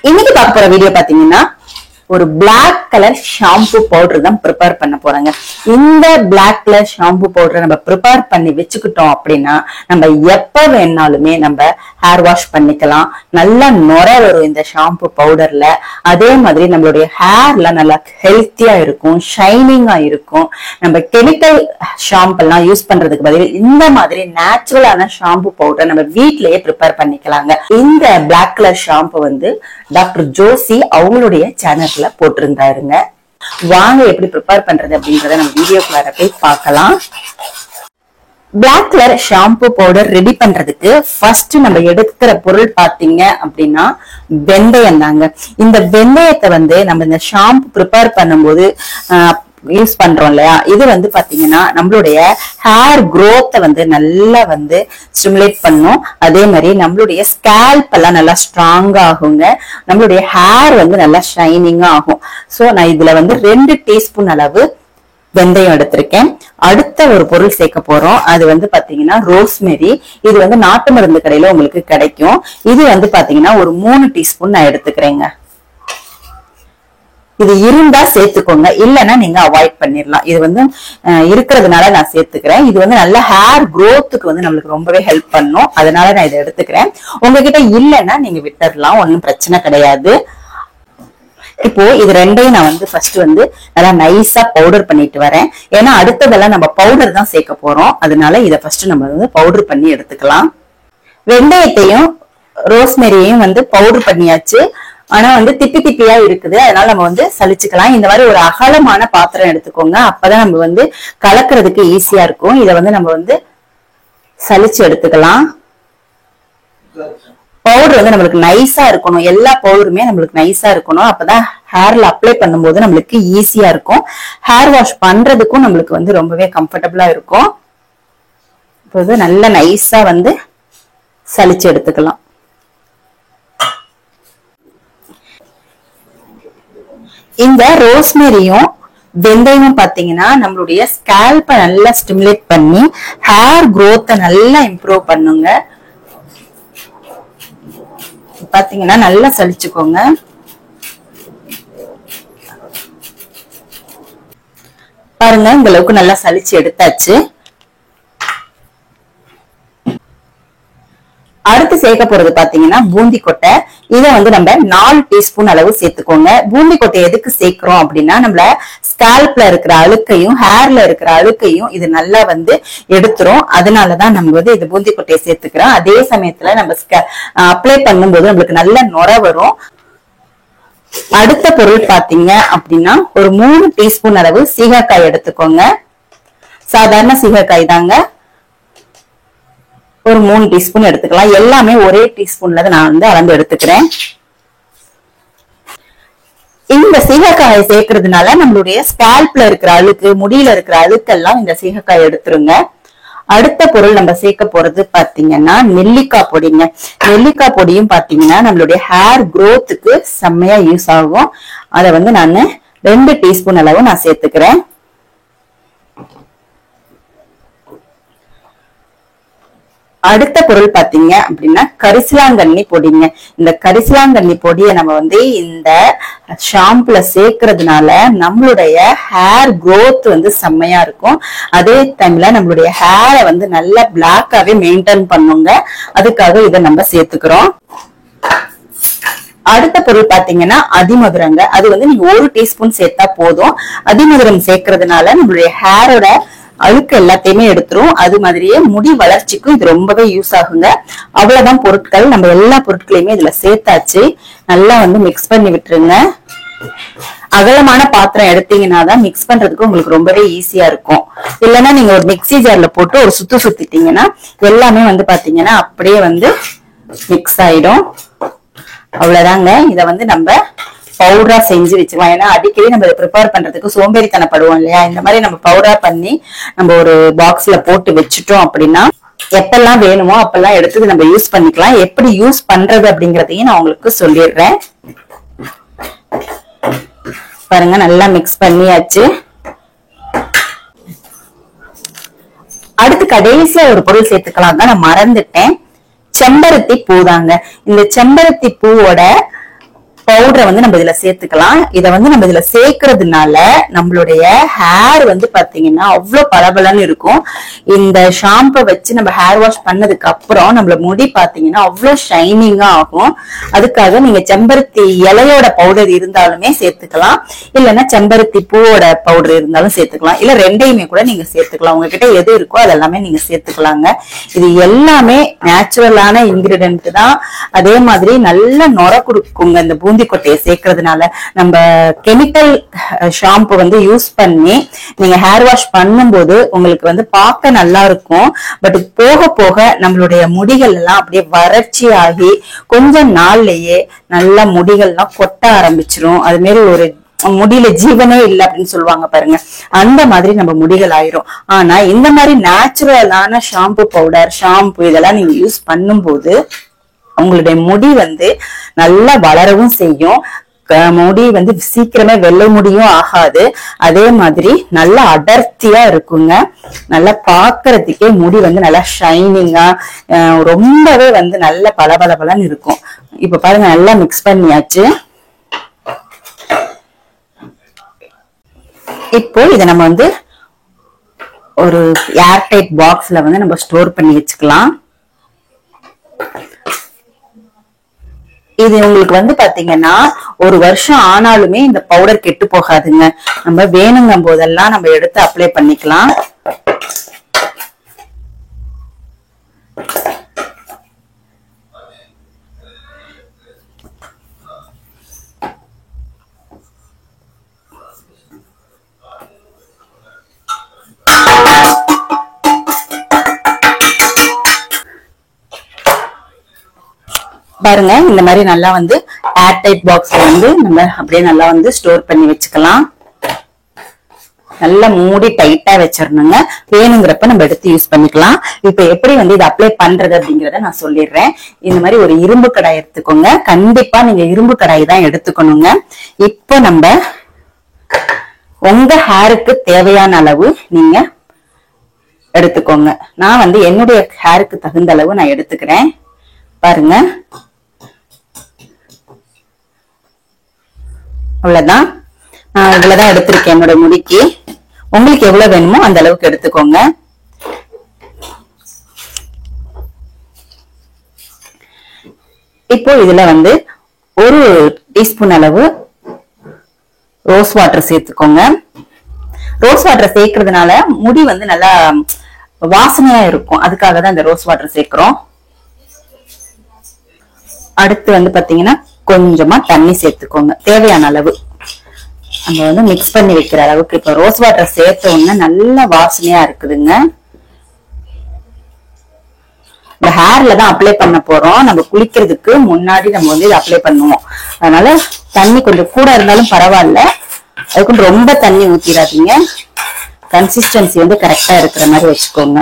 இன்னைக்கு பார்க்க போற வீடியோ பாத்தீங்கன்னா ஒரு பிளாக் கலர் ஷாம்பு பவுடர் தான் ப்ரிப்பேர் பண்ண போறாங்க. இந்த பிளாக் கலர் ஷாம்பு பவுடரை நம்ம ப்ரிப்பேர் பண்ணி வச்சுக்கிட்டோம் அப்படின்னா நம்ம எப்ப வேணாலுமே நம்ம ஹேர் வாஷ் பண்ணிக்கலாம். நல்லா நுர வரும் இந்த ஷாம்பு பவுடர்ல. அதே மாதிரி நம்மளுடைய ஹேர்ல நல்லா ஹெல்த்தியா இருக்கும், ஷைனிங்கா இருக்கும். நம்ம கெமிக்கல் ஷாம்பு எல்லாம் யூஸ் பண்றதுக்கு பதில் இந்த மாதிரி நேச்சுரலான ஷாம்பு பவுடர் நம்ம வீட்லயே ப்ரிப்பேர் பண்ணிக்கலாங்க. இந்த பிளாக் கலர் ஷாம்பு வந்து டாக்டர் ஜோசி அவங்களுடைய சேனல்ல போட்டிருந்தாருங்க. வாங்க எப்படி ப்ரிப்பேர் பண்றது அப்படின்றத நம்ம வீடியோக்குள்ளார போய் பார்க்கலாம். Black colour shampoo powder ready பண்றதுக்கு ஃபர்ஸ்ட் நம்ம எடுக்கிற பொருள் பாத்தீங்க அப்படின்னா வெந்தயம் தாங்க. இந்த வெந்தயத்தை வந்து நம்ம இந்த ஷாம்பு ப்ரிப்பேர் பண்ணும்போது யூஸ் பண்றோம் இல்லையா, இது வந்து பாத்தீங்கன்னா நம்மளுடைய ஹேர் growth வந்து நல்லா வந்து ஸ்டிமுலேட் பண்ணும். அதே மாதிரி நம்மளுடைய ஸ்கேல்ப் எல்லாம் நல்லா ஸ்ட்ராங் ஆகுங்க. நம்மளுடைய ஹேர் வந்து நல்லா ஷைனிங்கா ஆகும். சோ நான் இதுல வந்து 2 டீஸ்பூன் அளவு வெந்தயம் எடுத்திருக்கேன். அடுத்த ஒரு பொருள் சேர்க்க போறோம். அது வந்து பாத்தீங்கன்னா ரோஸ்மெரி. இது வந்து நாட்டு மருந்து கடையில உங்களுக்கு கிடைக்கும். இது வந்து பாத்தீங்கன்னா ஒரு 3 டீஸ்பூன் நான் எடுத்துக்கிறேங்க. இது இருந்தா சேர்த்துக்கோங்க, இல்லைன்னா நீங்க அவாய்ட் பண்ணிடலாம். இது வந்து இருக்கிறதுனால நான் சேர்த்துக்கிறேன். இது வந்து நல்ல ஹேர் growthக்கு வந்து நம்மளுக்கு ரொம்பவே ஹெல்ப் பண்ணும். அதனால நான் இதை எடுத்துக்கிறேன். உங்ககிட்ட இல்லைன்னா நீங்க விட்டுடலாம், ஒன்னும் பிரச்சனை கிடையாது. இப்போ இது ரெண்டையும் நான் வந்து ஃபர்ஸ்ட் வந்து நல்லா நைஸா பவுடர் பண்ணிட்டு வரேன். ஏன்னா அடுத்ததெல்லாம் நம்ம பவுடர் தான் சேர்க்க போறோம். அதனால இதை ஃபர்ஸ்ட் நம்ம வந்து பவுடர் பண்ணி எடுத்துக்கலாம். வெந்தயத்தையும் ரோஸ்மெரியையும் வந்து பவுடர் பண்ணியாச்சு. ஆனா வந்து திப்பி திப்பியா இருக்குது, அதனால நம்ம வந்து சலிச்சுக்கலாம். இந்த மாதிரி ஒரு அகலமான பாத்திரம் எடுத்துக்கோங்க, அப்பதான் நம்ம வந்து கலக்கிறதுக்கு ஈஸியா இருக்கும். இதை வந்து நம்ம வந்து சலிச்சு எடுத்துக்கலாம். பவுடர் வந்து நம்மளுக்கு நைஸா இருக்கணும். எல்லா பவுடருமே நம்மளுக்கு நைஸா இருக்கணும். அப்பதான் ஹேர்ல அப்ளை பண்ணும்போது நம்மளுக்கு ஈஸியா இருக்கும். ஹேர் வாஷ் பண்றதுக்கும் நம்மளுக்கு வந்து ரொம்பவே கம்ஃபர்டபுளா இருக்கும். இப்போ நல்ல நைஸா வந்து சலிச்சு எடுத்துக்கலாம். இந்த ரோஸ்மெரியும் வெந்தயமும் பாத்தீங்கன்னா நம்மளுடைய ஸ்கேல்பை நல்லா ஸ்டிமுலேட் பண்ணி ஹேர் growth நல்லா இம்ப்ரூவ் பண்ணுங்க. பாத்தீங்கன்னா நல்லா சலிச்சுக்கோங்க. பாருங்க, இந்த அளவுக்கு நல்லா சலிச்சு எடுத்தாச்சு. அடுத்து சேர்க்க போறது பாத்தீங்கன்னா பூந்தி கொட்டை. இதை வந்து நம்ம 4 டீஸ்பூன் அளவு சேர்த்துக்கோங்க. பூந்தி கொட்டை எதுக்கு சேர்க்கிறோம் அப்படின்னா நம்மள ஸ்கேல்ப்ல இருக்கிற அழுக்கையும் ஹேர்ல இருக்கிற அழுக்கையும் இது நல்லா வந்து எடுத்துரும். அதனாலதான் நம்ம வந்து இது பூந்தி கொட்டையை சேர்த்துக்கிறோம். அதே சமயத்துல நம்ம அப்ளை பண்ணும்போது நம்மளுக்கு நல்ல நுர வரும். அடுத்த பொருள் பாத்தீங்க அப்படின்னா ஒரு 3 டீஸ்பூன் அளவு சீகக்காய் எடுத்துக்கோங்க. சாதாரண சீகக்காய் தாங்க. ஒரு 3 டீஸ்பூன் எடுத்துக்கலாம். எல்லாமே ஒரே டீஸ்பூன்ல நான் வந்து அளந்து எடுத்துக்கிறேன். இந்த சீகக்காயை சேர்க்கறதுனால நம்மளுடைய ஸ்கேல்ப்ல இருக்கிற அழுக்கு, முடியில இருக்கிற அழுக்கெல்லாம் இந்த சீகக்காய் எடுத்துருங்க. அடுத்த பொருள் நம்ம சேர்க்க போறது பாத்தீங்கன்னா நெல்லிக்காய் பொடிங்க. நெல்லிக்காய் பொடியும் பாத்தீங்கன்னா நம்மளுடைய ஹேர் growthக்கு செம்மையா யூஸ் ஆகும். அதை வந்து நான் 2 டீஸ்பூன் அளவு நான் சேர்த்துக்கிறேன். அடுத்த பொருள் பாத்தீங்க அப்படின்னா கரிசலாங்கண்ணி பொடிங்க. இந்த கரிசலாங்கண்ணி பொடியை நம்ம வந்து இந்த ஷாம்புல சேர்க்கறதுனால நம்மளுடைய ஹேர் growth வந்து செம்மையா இருக்கும். அதே டைம்ல நம்மளுடைய ஹேரை வந்து நல்லா பிளாக்காவே மெயின்டைன் பண்ணுங்க. அதுக்காக இதை நம்ம சேர்த்துக்கிறோம். அடுத்த பொருள் பாத்தீங்கன்னா அதிமதுரங்க. அது வந்து நீங்க 1 டீஸ்பூன் சேர்த்தா போதும். அதிமதுரம் சேர்க்கறதுனால நம்மளுடைய ஹேரோட அழுக்கு எல்லாத்தையுமே எடுத்துரும். அது மாதிரியே முடி வளர்ச்சிக்கும் இது ரொம்பவே யூஸ் ஆகுங்க. அவ்வளவுதான் பொருட்கள். நம்ம எல்லா பொருட்களையுமே இதுல சேர்த்தாச்சு. நல்லா வந்து மிக்ஸ் பண்ணி விட்டுருங்க. அகலமான பாத்திரம் எடுத்தீங்கன்னா தான் மிக்ஸ் பண்றதுக்கு உங்களுக்கு ரொம்பவே ஈஸியா இருக்கும். இல்லைன்னா நீங்க ஒரு மிக்ஸி ஜார்ல போட்டு ஒரு சுத்திட்டீங்கன்னா எல்லாமே வந்து பாத்தீங்கன்னா அப்படியே வந்து மிக்ஸ் ஆயிடும். அவ்வளவுதாங்க. இத வந்து நம்ம பவுடரா செஞ்சு வச்சுக்கலாம். ஏன்னா அடிக்கடி நம்ம ப்ரிப்பேர் பண்றதுக்கு சோம்பேறித்தனப்படுவோம் இல்லையா. இந்த மாதிரி நம்ம பவுடரா பண்ணி நம்ம ஒரு பாக்ஸ்ல போட்டு வச்சுட்டோம் அப்படின்னா எப்பெல்லாம் வேணுமோ அப்பெல்லாம் எடுத்து நம்ம யூஸ் பண்ணிக்கலாம். எப்படி யூஸ் பண்றது அப்படிங்கறதையும் நான் உங்களுக்கு சொல்லிடுறேன். பாருங்க, நல்லா மிக்ஸ் பண்ணியாச்சு. அடுத்து கடைசியா ஒரு பொருள் சேர்த்துக்கலாம் தான் நான் மறந்துட்டேன். செம்பருத்தி பூ தாங்க. இந்த செம்பருத்தி பூவோட பவுடரை வந்து நம்ம இதுல சேர்த்துக்கலாம். இத வந்து நம்ம இதுல சேர்க்கறதுனால நம்மளுடைய ஹேர் வந்து பாத்தீங்கன்னா அவ்வளவு பளபளன்னு இருக்கும். இந்த ஷாம்பை வச்சு நம்ம ஹேர் வாஷ் பண்ணதுக்கு அப்புறம் நம்மள முடி பாத்தீங்கன்னா அவ்வளவு ஷைனிங்கா ஆகும். அதுக்காக நீங்க செம்பருத்தி இலையோட பவுடர் இருந்தாலுமே சேர்த்துக்கலாம், இல்லைன்னா செம்பருத்தி பூவோட பவுடர் இருந்தாலும் சேர்த்துக்கலாம், இல்ல ரெண்டையுமே கூட நீங்க சேர்த்துக்கலாம். உங்ககிட்ட எது இருக்கோ அதெல்லாமே நீங்க சேர்த்துக்கலாங்க. இது எல்லாமே நேச்சுரலான இன்கிரிடியன்ட் தான். அதே மாதிரி நல்ல நுர கொடுக்குங்க இந்த பூந்தி கொட்டையை சேர்க்கறதுனால. நம்ம கெமிக்கல் ஷாம்பு வந்து யூஸ் பண்ணி நீங்க ஹேர் வாஷ் பண்ணும்போது உங்களுக்கு வந்து பார்க்க நல்லா இருக்கும். பட் போக போக நம்மளுடைய முடிகள் எல்லாம் அப்படியே வறட்சி ஆகி கொஞ்ச நாள்லயே நல்லா முடிகள் எல்லாம் கொட்ட ஆரம்பிச்சிரும். அது மாதிரி ஒரு முடியில ஜீவனே இல்லை அப்படின்னு சொல்லுவாங்க பாருங்க, அந்த மாதிரி நம்ம முடிகள் ஆயிரும். ஆனா இந்த மாதிரி நேச்சுரலான ஷாம்பு பவுடர், ஷாம்பு இதெல்லாம் நீங்க யூஸ் பண்ணும்போது உங்களுடைய முடி வந்து நல்லா வளரவும் செய்யும். முடி வந்து சீக்கிரமே வெள்ளை முடியும் ஆகாது. அதே மாதிரி நல்லா அடர்த்தியா இருக்குங்க. நல்லா பாக்குறதுக்கே முடி வந்து நல்லா ஷைனிங்கா ரொம்பவே வந்து நல்ல பளபளன்னு இருக்கும். இப்ப பாருங்க நல்லா மிக்ஸ் பண்ணியாச்சு. இப்போ இதை நம்ம வந்து ஒரு ஏர்டைட் பாக்ஸ்ல வந்து நம்ம ஸ்டோர் பண்ணி வச்சுக்கலாம். இது உங்களுக்கு வந்து பாத்தீங்கன்னா ஒரு வருஷம் ஆனாலுமே இந்த பவுடர் கெட்டு போகாதுங்க. நம்ம வேணுங்கும் போதெல்லாம் நம்ம எடுத்து அப்ளை பண்ணிக்கலாம். பாருங்க இந்த மாதிரி நல்லா வந்து ஏர்டைட் பாக்ஸ்ல வந்து நம்ம அப்படியே நல்லா வந்து ஸ்டோர் பண்ணி வச்சுக்கலாம். நல்லா மூடி டைட்டா வச்சிடணுங்க. வேணுங்கிறப்ப நம்ம எடுத்து யூஸ் பண்ணிக்கலாம். இப்ப எப்படி வந்து இது அப்ளை பண்றது அப்படிங்கறத நான் சொல்லிடுறேன். இந்த மாதிரி ஒரு இரும்பு கடாய் எடுத்துக்கோங்க. கண்டிப்பா நீங்க இரும்பு கடாய் தான் எடுத்துக்கணுங்க. இப்போ நம்ம உங்க ஹேருக்கு தேவையான அளவு நீங்க எடுத்துக்கோங்க. நான் வந்து என்னுடைய ஹேருக்கு தகுந்த அளவு நான் எடுத்துக்கிறேன். பாருங்க அவ்வளவுதான். நான் இவ்வளவுதான் எடுத்திருக்கேன் என்னோட முடிக்கு. உங்களுக்கு எவ்வளவு வேணுமோ அந்த அளவுக்கு எடுத்துக்கோங்க. இப்போ இதுல வந்து ஒரு டீஸ்பூன் அளவு ரோஸ் வாட்டர் சேர்த்துக்கோங்க. ரோஸ் வாட்டர் சேர்க்கறதுனால முடி வந்து நல்லா வாசனையா இருக்கும். அதுக்காக தான் இந்த ரோஸ் வாட்டர் சேர்க்கிறோம். அடுத்து வந்து பாத்தீங்கன்னா கொஞ்சமா தண்ணி சேர்த்துக்கோங்க, தேவையான அளவு. நம்ம வந்து மிக்ஸ் பண்ணி வைக்கிற அளவுக்கு. இப்ப ரோஸ் வாட்டர் சேர்த்த உடனே நல்ல வாசனையா இருக்குதுங்க. இந்த ஹேர்ல தான் அப்ளை பண்ண போறோம். நம்ம குளிக்கிறதுக்கு முன்னாடி நம்ம வந்து இதை அப்ளை பண்ணுவோம். அதனால தண்ணி கொஞ்சம் கூட இருந்தாலும் பரவாயில்ல. அதுக்கு ரொம்ப தண்ணி ஊத்திடாதீங்க. கன்சிஸ்டன்சி வந்து கரெக்டா இருக்கிற மாதிரி வச்சுக்கோங்க.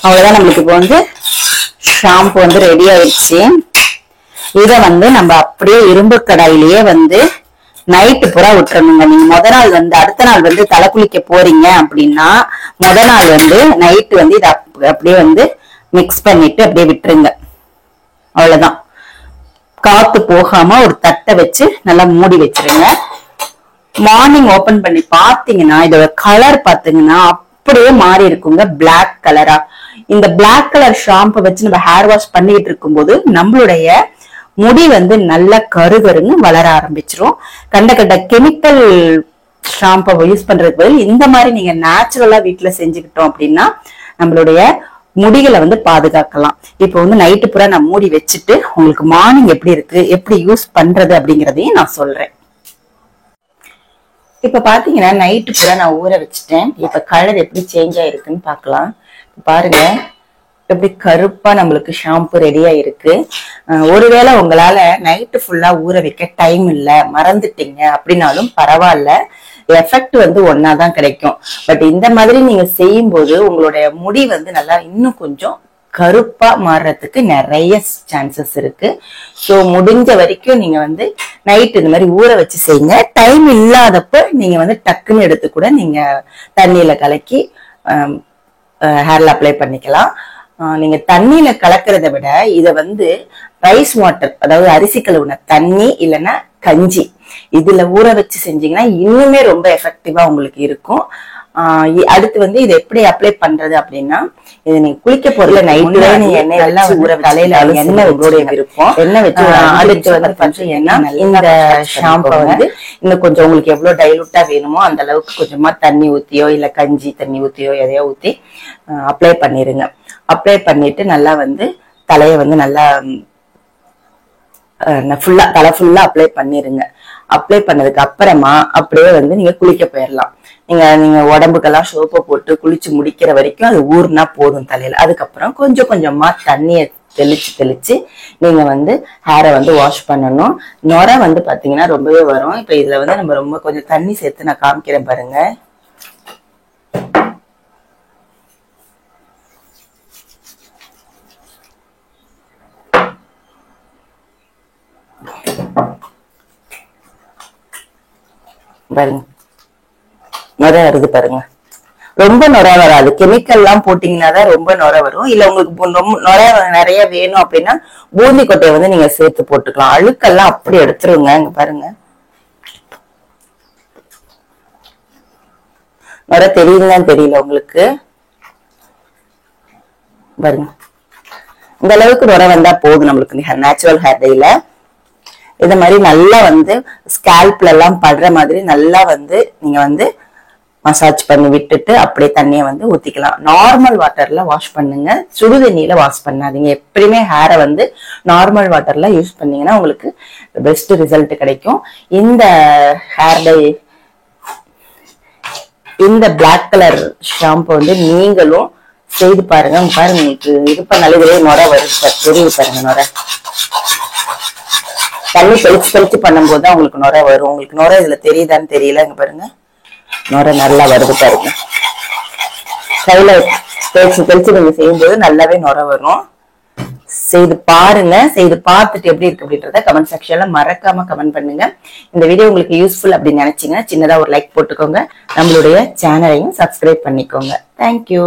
அவ்வளவுதான். நம்மளுக்கு இப்போ வந்து ஷாம்பு வந்து ரெடி ஆயிடுச்சு. இத வந்து நம்ம அப்படியே இரும்பு கடாயிலேயே வந்து நைட்டு பூரா விட்டுறணுங்க. நீங்க முத நாள் வந்து அடுத்த நாள் வந்து தலை குளிக்க போறீங்க அப்படின்னா முத நாள் வந்து நைட்டு வந்து இதை அப்படியே வந்து மிக்ஸ் பண்ணிட்டு அப்படியே விட்டுருங்க. அவ்வளவுதான். காத்து போகாம ஒரு தட்டை வச்சு நல்லா மூடி வச்சிருங்க. மார்னிங் ஓபன் பண்ணி பாத்தீங்கன்னா இதோட கலர் பாத்தீங்கன்னா அப்படியே மாறி இருக்குங்க, பிளாக் கலரா. இந்த பிளாக் கலர் ஷாம்பு வச்சு நம்ம ஹேர் வாஷ் பண்ணிட்டு இருக்கும்போது நம்மளுடைய முடி வந்து நல்லா கருகருன்னு வளர ஆரம்பிச்சிரும். கண்ட கெமிக்கல் ஷாம்பை யூஸ் பண்றதுக்கு பதில் இந்த மாதிரி நீங்க நேச்சுரலா வீட்டுல செஞ்சுக்கிட்டோம் அப்படின்னா நம்மளுடைய முடிகளை வந்து பாதுகாக்கலாம். இப்போ வந்து நைட்டு பூரா நான் மூடி வச்சுட்டு உங்களுக்கு மார்னிங் எப்படி இருக்கு, எப்படி யூஸ் பண்றது அப்படிங்கறதையும் நான் சொல்றேன். இப்ப பாத்தீங்கன்னா நைட்டு பூரா நான் ஊற வச்சுட்டேன். இப்ப கலர் எப்படி சேஞ்ச் ஆயிருக்குன்னு பாக்கலாம். பாருங்க எப்படி கருப்பா நம்மளுக்கு ஷாம்பு ரெடியா இருக்கு. ஒருவேளை உங்களால நைட்டு ஃபுல்லா ஊற வைக்க டைம் இல்ல, மறந்துட்டீங்க அப்படின்னாலும் பரவாயில்ல, எஃபெக்ட் வந்து ஒன்னாதான் கிடைக்கும். பட் இந்த மாதிரி நீங்க செய்யும் போது உங்களுடைய முடி வந்து நல்லா இன்னும் கொஞ்சம் கருப்பா மாறுறதுக்கு நிறைய சான்சஸ் இருக்கு. சோ முடிஞ்ச வரைக்கும் நீங்க வந்து நைட் இந்த மாதிரி ஊற வச்சு செய்யுங்க. டைம் இல்லாதப்ப நீங்க வந்து டக்குன்னு எடுத்து கூட நீங்க தண்ணியில கலக்கி ஹேர்ல அப்ளை பண்ணிக்கலாம். நீங்க தண்ணியில கலக்கிறத விட இத வந்து ரைஸ் வாட்டர், அதாவது அரிசி கழுவுன தண்ணி இல்லைன்னா கஞ்சி, இதுல ஊற வச்சு செஞ்சீங்கன்னா இன்னுமே ரொம்ப எஃபெக்டிவா உங்களுக்கு இருக்கும். அடுத்து வந்து இதை எப்படி அப்ளை பண்றது அப்படின்னா, இது நீங்க குளிக்க போறதுல நைட்ல நீங்க எண்ணெய் நல்லா ஊற தலையில எண்ணெய் உங்களுடைய விருப்பம் எண்ணெய் வச்சு அடுத்து வந்து பாத்தீங்கன்னா இந்த ஷாம்பை வந்து இன்னும் கொஞ்சம் உங்களுக்கு எவ்வளவு டைலூட்டா வேணுமோ அந்த அளவுக்கு கொஞ்சமா தண்ணி ஊத்தியோ இல்ல கஞ்சி தண்ணி ஊத்தியோ எதையோ ஊத்தி அப்ளை பண்ணிருங்க. அப்ளை பண்ணிட்டு நல்லா வந்து தலைய வந்து நல்லா ஃபுல்லா தலை ஃபுல்லா அப்ளை பண்ணிருங்க. அப்ளை பண்ணதுக்கு அப்புறமா அப்படியே வந்து நீங்க குளிக்க போயிடலாம். நீங்க உடம்புக்கெல்லாம் சோப்பை போட்டு குளிச்சு முடிக்கிற வரைக்கும் அது ஊர்னா போதும் தலையில. அதுக்கப்புறம் கொஞ்சம் கொஞ்சமா தண்ணிய தெளிச்சு நீங்க வந்து ஹேரை வந்து வாஷ் பண்ணணும். நுரை வந்து பாத்தீங்கன்னா ரொம்பவே வரும். இப்ப இதுல வந்து நம்ம ரொம்ப கொஞ்சம் தண்ணி சேர்த்து நான் காமிக்கிறேன் பாருங்க. பாருங்க நுரை வருது பாருங்க. ரொம்ப நுரை வராது, கெமிக்கல் எல்லாம் போட்டீங்கன்னா தான் ரொம்ப நுரை வரும். இல்ல உங்களுக்கு ரொம்ப நுரை நிறைய வேணும் அப்படின்னா பூந்தி கொட்டையை வந்து நீங்க சேர்த்து போட்டுக்கலாம். அழுக்கெல்லாம் அப்படி எடுத்துருங்க. இங்க பாருங்க நுரை தெரியுதுன்னு தெரியல உங்களுக்கு. பாருங்க இந்த அளவுக்கு நுரை வந்தா போதும் நம்மளுக்கு நேச்சுரல் ஹேர் டேல. இந்த மாதிரி நல்லா வந்து ஸ்கேல்ப்ல எல்லாம் படுற மாதிரி நல்லா வந்து நீங்க வந்து மசாஜ் பண்ணி விட்டுட்டு அப்படியே தண்ணியை வந்து ஊத்திக்கலாம். நார்மல் வாட்டர்ல வாஷ் பண்ணுங்க, சுடு தண்ணியில வாஷ் பண்ணாதீங்க. எப்பயுமே ஹேரை வந்து நார்மல் வாட்டர்ல யூஸ் பண்ணீங்கன்னா உங்களுக்கு பெஸ்ட் ரிசல்ட் கிடைக்கும். இந்த ஹேர் டை, இந்த பிளாக் கலர் ஷாம்பு வந்து நீங்களும் செய்து பாருங்க. பாருங்க உங்களுக்கு இது பண்ணாலே இதுவே நுரை வருது, தெரியுது பாருங்க நுரை. தண்ணி தெளிச்சு பண்ணும்போது உங்களுக்கு நுரை வரும். உங்களுக்கு நுரை இதுல தெரியுதான்னு தெரியல. இங்க பாருங்க நுரை நல்லா வருது பாருங்க. கையில தெளிச்சு நீங்க செய்யும்போது நல்லாவே நுரை வரும். செய்து பாருங்க. செய்து பார்த்துட்டு எப்படி இருக்கு அப்படின்றத கமெண்ட் செக்ஷன்ல மறக்காம கமெண்ட் பண்ணுங்க. இந்த வீடியோ உங்களுக்கு யூஸ்ஃபுல் அப்படின்னு நினைச்சீங்கன்னா சின்னதா ஒரு லைக் போட்டுக்கோங்க. நம்மளுடைய சேனலையும் சப்ஸ்கிரைப் பண்ணிக்கோங்க. தேங்க்யூ.